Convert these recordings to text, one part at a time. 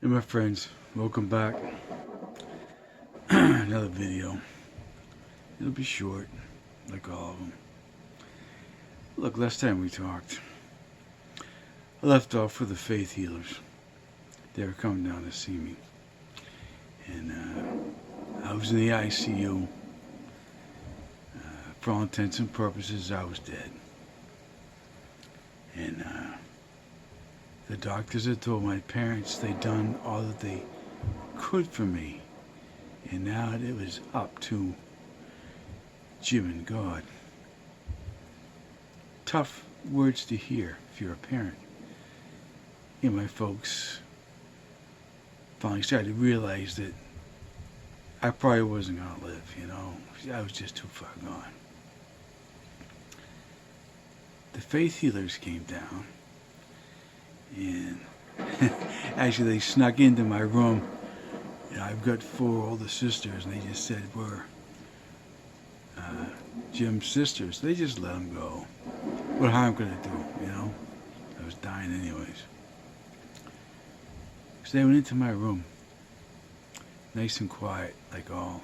Hey my friends, welcome back. Another video. It'll be short, like all of them. Look, last time we talked, I left off with the faith healers. They were coming down to see me. And I was in the ICU. For all intents and purposes, I was dead. And the doctors had told my parents they'd done all that they could for me. And now it was up to Jim and God. Tough words to hear if you're a parent. And my folks finally started to realize that I probably wasn't going to live, I was just too far gone. The faith healers came down, and actually they snuck into my room. I've got 4 older sisters, and they just said we're Jim's sisters. They just let them go. What harm could it do, I was dying anyways. So they went into my room, nice and quiet, like all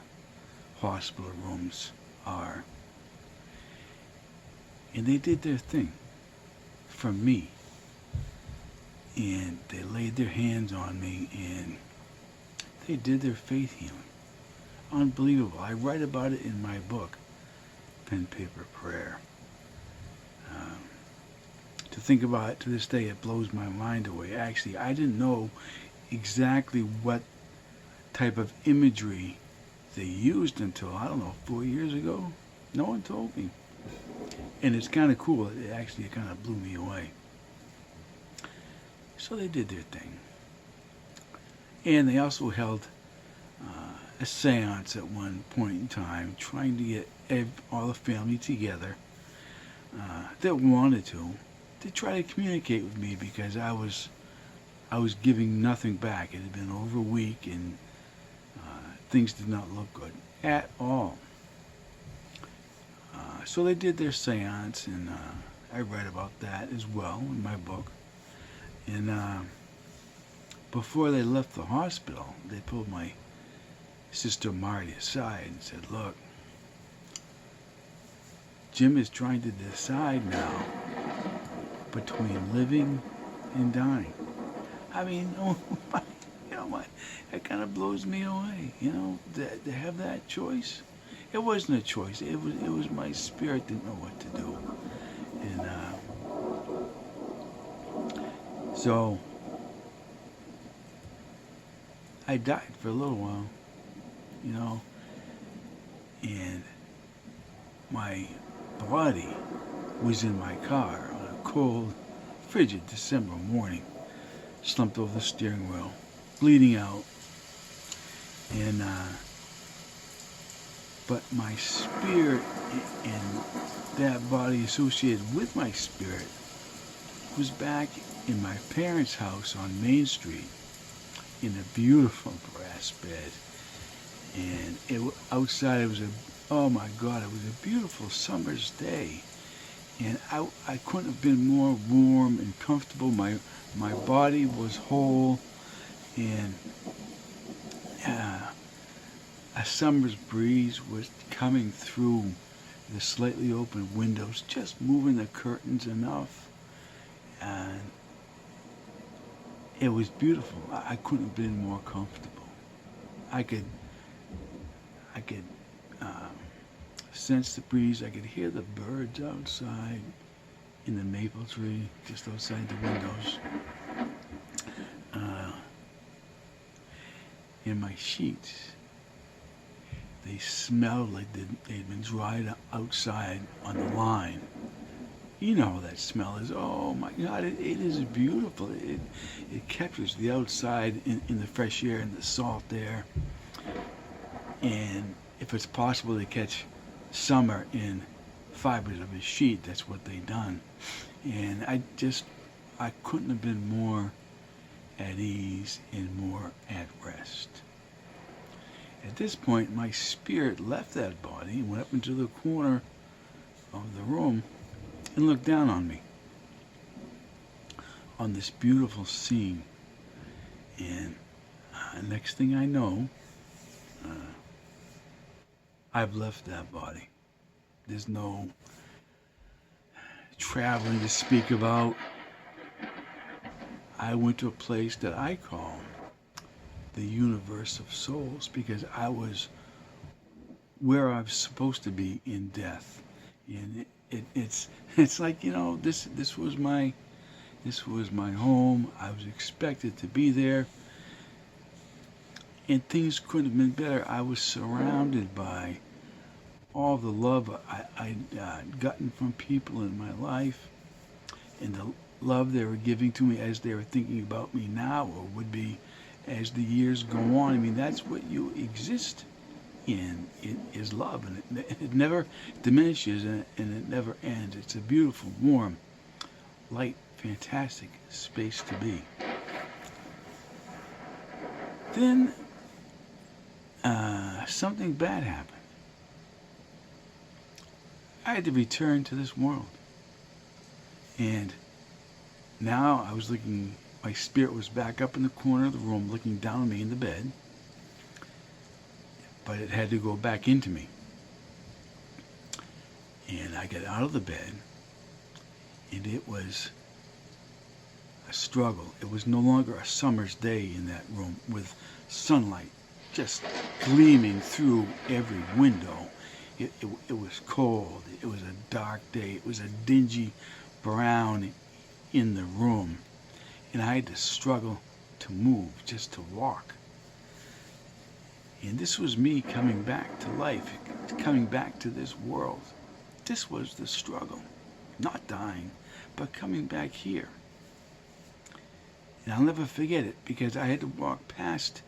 hospital rooms are. And they did their thing for me. And they laid their hands on me, and they did their faith healing. Unbelievable. I write about it in my book, Pen, Paper, Prayer. To think about it to this day, it blows my mind away. Actually, I didn't know exactly what type of imagery they used until, 4 years ago. No one told me. And it's kind of cool. It kind of blew me away. So they did their thing. And they also held a seance at one point in time, trying to get all the family together that wanted to try to communicate with me, because I was giving nothing back. It had been over a week, and things did not look good at all. So they did their seance, and I read about that as well in my book. And before they left the hospital, they pulled my sister Marty aside and said, "Look, Jim is trying to decide now between living and dying." I mean, that kind of blows me away, to have that choice. It wasn't a choice. It was my spirit didn't know what to do. And so I died for a little while, and my body was in my car on a cold, frigid December morning, slumped over the steering wheel, bleeding out. And but my spirit and that body associated with my spirit was back in my parents' house on Main Street in a beautiful brass bed. And outside it was oh my God, it was a beautiful summer's day. And I couldn't have been more warm and comfortable. My body was whole, and a summer's breeze was coming through the slightly open windows, just moving the curtains enough. And it was beautiful. I couldn't have been more comfortable. I could sense the breeze. I could hear the birds outside in the maple tree just outside the windows. And my sheets, they smelled like they'd been dried outside on the line. You know how that smell is. Oh my God, it is beautiful. It captures the outside in the fresh air and the salt air. And if it's possible to catch summer in fibers of a sheet, that's what they done. And I couldn't have been more at ease and more at rest. At this point, my spirit left that body and went up into the corner of the room and looked down on me, on this beautiful scene. And Next thing I know, I've left that body. There's no traveling to speak about. I went to a place that I call the universe of souls because I was where I was supposed to be in death. And it's like, this was my home. I was expected to be there, and things couldn't have been better. I was surrounded by all the love I'd gotten from people in my life, and the love they were giving to me as they were thinking about me now or would be as the years go on. I mean, that's what you exist in. It is love, and it never diminishes, and it never ends. It's a beautiful, warm, light, fantastic space to be. Then something bad happened. I had to return to this world. And now I was looking, my spirit was back up in the corner of the room looking down at me in the bed. But it had to go back into me. And I got out of the bed, and it was a struggle. It was no longer a summer's day in that room with sunlight just gleaming through every window. It was cold. It was a dark day. It was a dingy brown in the room. And I had to struggle to move, just to walk. And this was me coming back to life, coming back to this world. This was the struggle. Not dying, but coming back here. And I'll never forget it because I had to walk past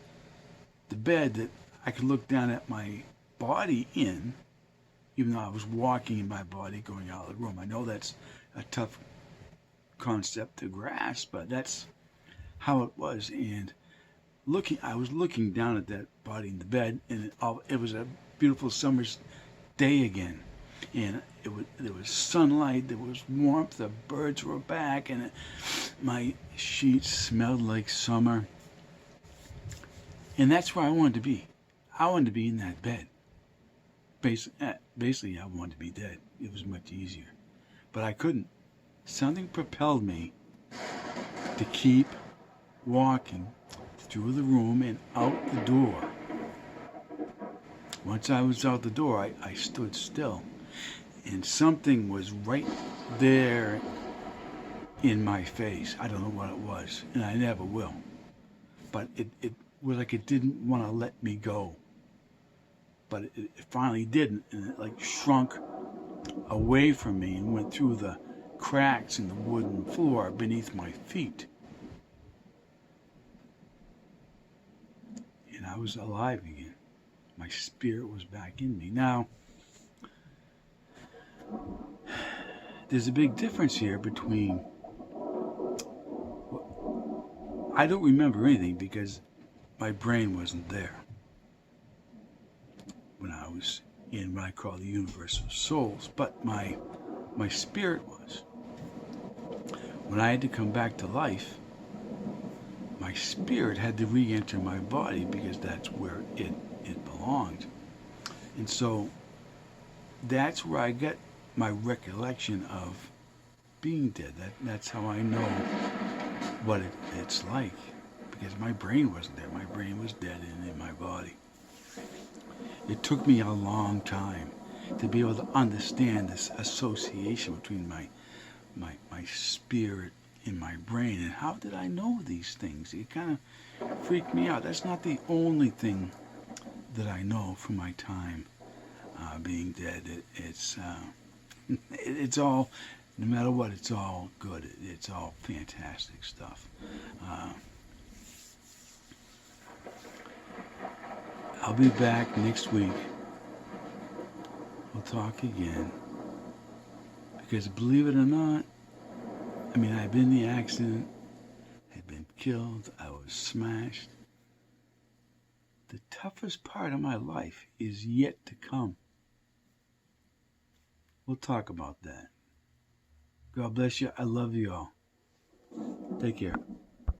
the bed that I could look down at my body in, even though I was walking in my body going out of the room. I know that's a tough concept to grasp, but that's how it was. And I was looking down at that body in the bed, and it was a beautiful summer's day again. And there was sunlight, there was warmth, the birds were back, and my sheets smelled like summer. And that's where I wanted to be. I wanted to be in that bed. Basically, I wanted to be dead. It was much easier. But I couldn't. Something propelled me to keep walking through the room and out the door. Once I was out the door, I stood still. And something was right there in my face. I don't know what it was, and I never will. But it was like it didn't want to let me go. But it finally didn't, and it like shrunk away from me and went through the cracks in the wooden floor beneath my feet. And I was alive again. My spirit was back in me. Now, there's a big difference here between... I don't remember anything because my brain wasn't there when I was in what I call the universe of souls, but my spirit was. When I had to come back to life, my spirit had to re-enter my body because that's where it belonged. And so that's where I get my recollection of being dead. That's how I know what it's like, because my brain wasn't there. My brain was dead and in my body. It took me a long time to be able to understand this association between my spirit and my brain. And how did I know these things? It kind of freaked me out. That's not the only thing that I know from my time being dead. It's all, no matter what, it's all good. It's all fantastic stuff. I'll be back next week. We'll talk again. Because believe it or not, I'd been in the accident, had been killed, I was smashed. The toughest part of my life is yet to come. We'll talk about that. God bless you. I love you all. Take care.